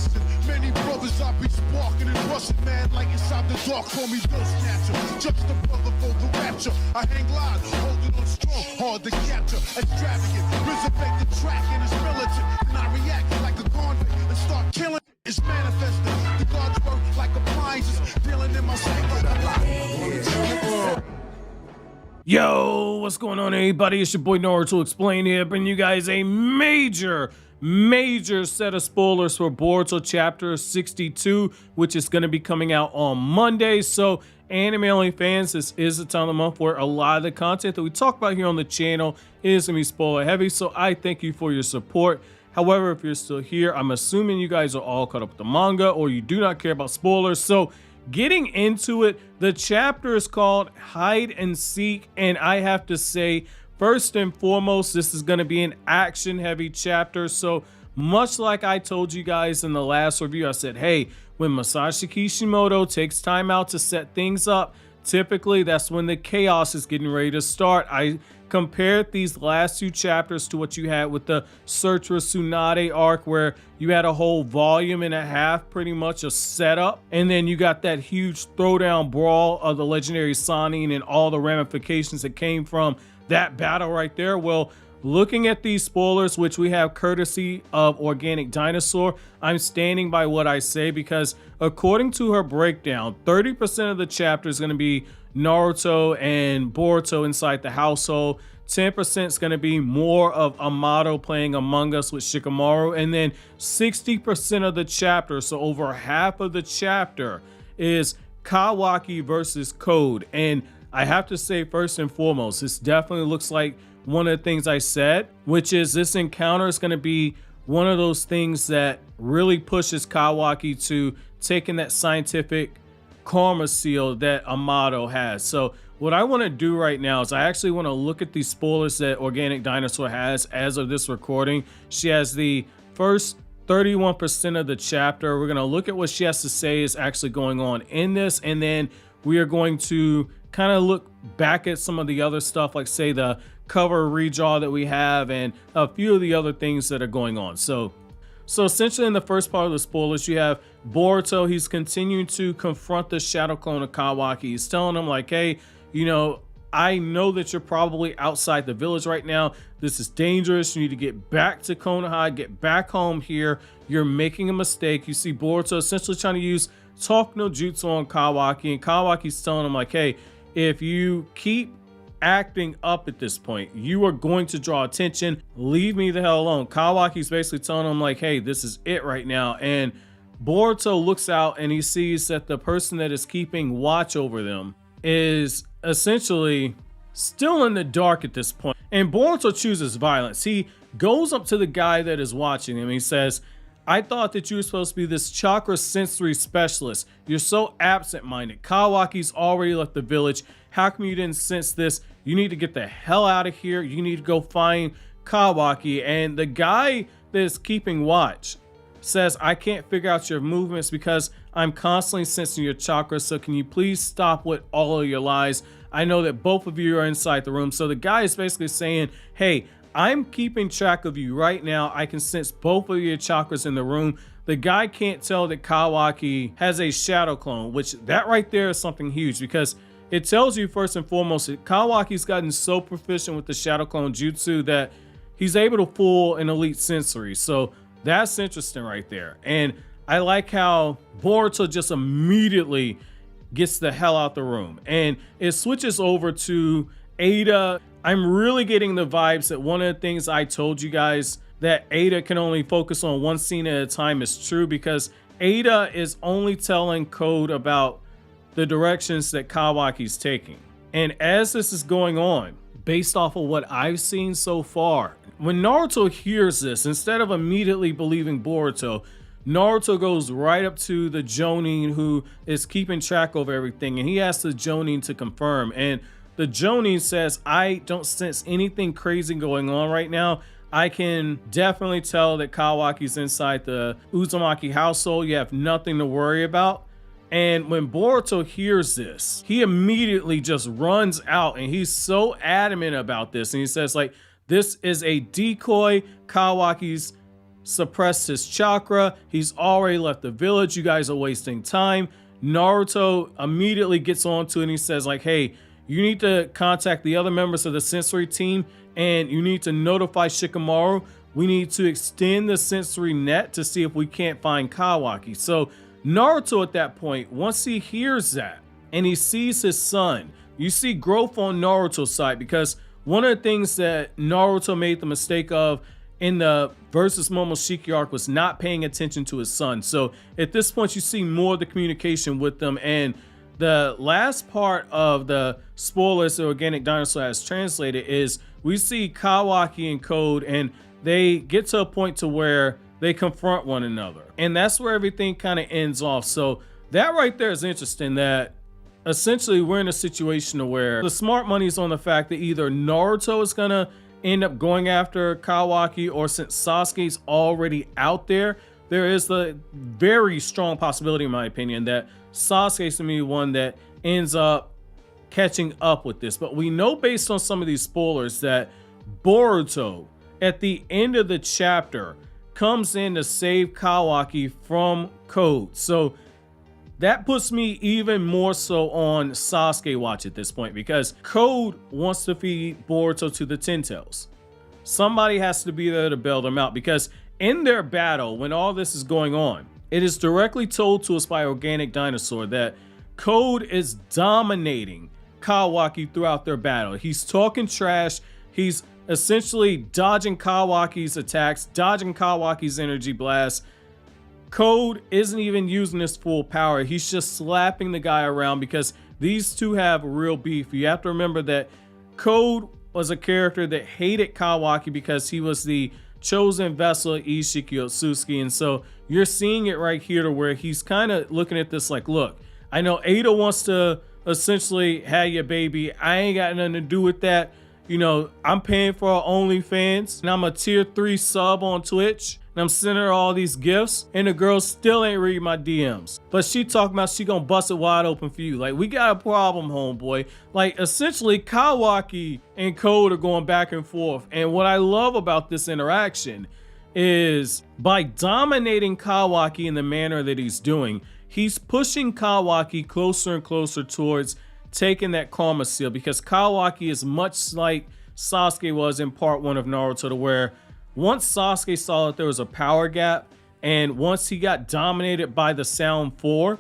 busting. Many brothers I be sparking and rusting, man, like inside the dark, call me Bill Snatcher. Just a brother for the rapture. I hang live, holding on strong, hard to capture. Extravagant, resurrect the track and it's militant. And I react like a convict and start killing. It's manifesting. The gods work like appliances, dealing in my sacred life. Yo, what's going on, everybody? It's your boy Naruto Explain here, bringing you guys a major set of spoilers for Boruto chapter 62, which is going to be coming out on Monday. So anime only fans, this is the time of the month where a lot of the content that we talk about here on the channel is going to be spoiler heavy. So I thank you for your support. However, if you're still here, I'm assuming you guys are all caught up with the manga or you do not care about spoilers. So getting into it, the chapter is called Hide and Seek, and I have to say, first and foremost, this is going to be an action heavy chapter. So much like I told you guys in the last review, I said, hey, when Masashi Kishimoto takes time out to set things up, typically that's when the chaos is getting ready to start. I compared these last two chapters to what you had with the Search for Tsunade arc, where you had a whole volume and a half pretty much of setup, and then you got that huge throwdown brawl of the legendary Sannin and all the ramifications that came from that battle right there. Well, looking at these spoilers, which we have courtesy of Organic Dinosaur, I'm standing by what I say, because according to her breakdown, 30% of the chapter is going to be Naruto and Boruto inside the household. 10% is going to be more of Amato playing Among Us with Shikamaru, and then 60% of the chapter, so over half of the chapter, is Kawaki versus Code. And I have to say, first and foremost, this definitely looks like one of the things I said, which is this encounter is going to be one of those things that really pushes Kawaki to taking that scientific karma seal that Amato has. So what I want to do right now is I actually want to look at these spoilers that Organic Dinosaur has as of this recording. She has the first 31% of the chapter. We're going to look at what she has to say is actually going on in this, and then we are going to kind of look back at some of the other stuff, like say the cover redraw that we have and a few of the other things that are going on. So essentially in the first part of the spoilers, you have Boruto. He's continuing to confront the shadow clone of Kawaki. He's telling him like, hey, you know, I know that you're probably outside the village right now. This is dangerous. You need to get back to Konoha, get back home here. You're making a mistake. You see Boruto essentially trying to use talk no jutsu on Kawaki, and Kawaki's telling him like, hey, if you keep acting up at this point, you are going to draw attention. Leave me the hell alone. Kawaki's basically telling him like, hey, this is it right now. And Boruto looks out and he sees that the person that is keeping watch over them is essentially still in the dark at this point. And Boruto chooses violence. He goes up to the guy that is watching him. He says, I thought that you were supposed to be this chakra sensory specialist. You're so absent-minded. Kawaki's already left the village. How come you didn't sense this? You need to get the hell out of here. You need to go find Kawaki. And the guy that is keeping watch says, I can't figure out your movements because I'm constantly sensing your chakras. So can you please stop with all of your lies? I know that both of you are inside the room. So the guy is basically saying, hey, I'm keeping track of you right now. I can sense both of your chakras in the room. The guy can't tell that Kawaki has a shadow clone, which that right there is something huge, because it tells you first and foremost that Kawaki's gotten so proficient with the shadow clone jutsu that he's able to fool an elite sensory. So that's interesting right there. And I like how Boruto just immediately gets the hell out the room, and it switches over to Ada. I'm really getting the vibes that one of the things I told you guys, that Ada can only focus on one scene at a time, is true, because Ada is only telling Code about the directions that Kawaki's taking. And as this is going on, based off of what I've seen so far, when Naruto hears this, instead of immediately believing Boruto, Naruto goes right up to the Jonin who is keeping track of everything, and he asks the Jonin to confirm. And the Jonin says, I don't sense anything crazy going on right now. I can definitely tell that Kawaki's inside the Uzumaki household. You have nothing to worry about. And when Boruto hears this, he immediately just runs out, and he's so adamant about this. And he says like, this is a decoy. Kawaki's suppressed his chakra. He's already left the village. You guys are wasting time. Naruto immediately gets onto it and he says like, hey, you need to contact the other members of the sensory team and you need to notify Shikamaru. We need to extend the sensory net to see if we can't find Kawaki. So Naruto at that point, once he hears that and he sees his son, you see growth on Naruto's side, because one of the things that Naruto made the mistake of in the versus Momoshiki arc was not paying attention to his son. So at this point, you see more of the communication with them. And the last part of the spoilers the Organic Dinosaur has translated is we see Kawaki and Code, and they get to a point to where they confront one another. And that's where everything kind of ends off. So that right there is interesting, that essentially we're in a situation where the smart money is on the fact that either Naruto is gonna end up going after Kawaki, or since Sasuke's already out there, there is the very strong possibility, in my opinion, that Sasuke's gonna be one that ends up catching up with this. But we know based on some of these spoilers that Boruto at the end of the chapter comes in to save Kawaki from Code. So that puts me even more so on Sasuke watch at this point, because Code wants to feed Boruto to the Ten Tails. Somebody has to be there to bail them out, because in their battle, when all this is going on, it is directly told to us by Organic Dinosaur that Code is dominating Kawaki throughout their battle. He's talking trash. He's essentially dodging Kawaki's attacks, dodging Kawaki's energy blasts. Code isn't even using his full power. He's just slapping the guy around, because these two have real beef. You have to remember that Code was a character that hated Kawaki because he was the chosen vessel of Isshiki Otsutsuki. And so you're seeing it right here to where he's kind of looking at this like, look, I know Ada wants to essentially have your baby. I ain't got nothing to do with that. You know, I'm paying for her OnlyFans, and I'm a tier 3 sub on Twitch, and I'm sending her all these gifts, and the girl still ain't reading my DMs. But she talking about she gonna bust it wide open for you. Like, we got a problem, homeboy. Like, essentially, Kawaki and Code are going back and forth. And what I love about this interaction is by dominating Kawaki in the manner that he's doing, he's pushing Kawaki closer and closer towards taking that karma seal, because Kawaki is much like Sasuke was in part 1 of Naruto, to where once Sasuke saw that there was a power gap, and once he got dominated by the Sound 4,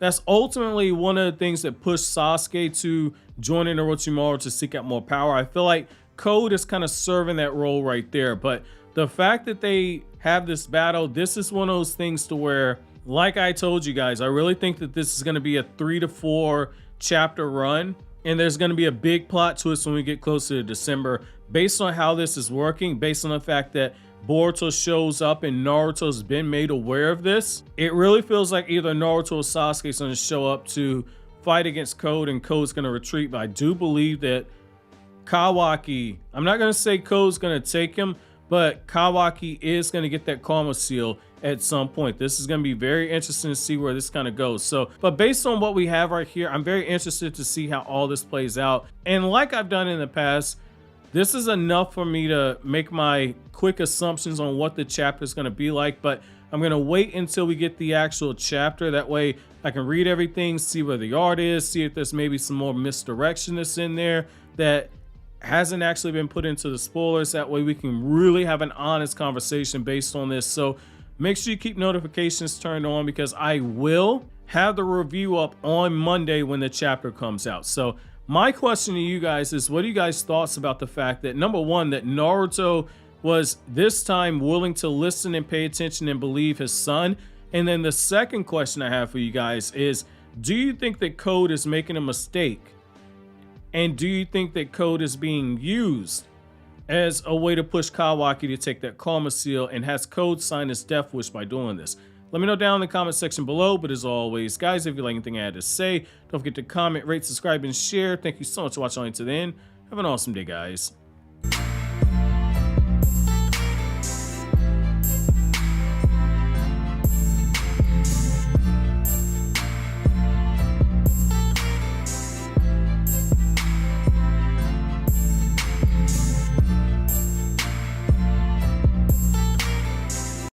that's ultimately one of the things that pushed Sasuke to join in Orochimaru to seek out more power. I feel like Code is kind of serving that role right there. But the fact that they have this battle, this is one of those things to where, like I told you guys, I really think that this is going to be a 3 to 4 chapter run, and there's going to be a big plot twist when we get closer to December, based on how this is working, based on the fact that Boruto shows up and Naruto's been made aware of this. It really feels like either Naruto or Sasuke is going to show up to fight against Code, and Code's going to retreat. But I do believe that Kawaki, I'm not going to say Code's going to take him, but Kawaki is going to get that karma seal at some point. This is going to be very interesting to see where this kind of goes. So, but based on what we have right here, I'm very interested to see how all this plays out. And like I've done in the past, this is enough for me to make my quick assumptions on what the chapter is going to be like, but I'm going to wait until we get the actual chapter. That way I can read everything, see where the art is, see if there's maybe some more misdirection that's in there that hasn't actually been put into the spoilers. That way we can really have an honest conversation based on this. So make sure you keep notifications turned on, because I will have the review up on Monday when the chapter comes out. So my question to you guys is, what are you guys' thoughts about the fact that, number one, that Naruto was this time willing to listen and pay attention and believe his son? And then the second question I have for you guys is, do you think that Code is making a mistake? And do you think that Code is being used as a way to push Kawaki to take that karma seal, and has Code signed his death wish by doing this? Let me know down in the comment section below. But as always, guys, if you like anything I had to say, don't forget to comment, rate, subscribe, and share. Thank you so much for watching to the end. Have an awesome day, guys.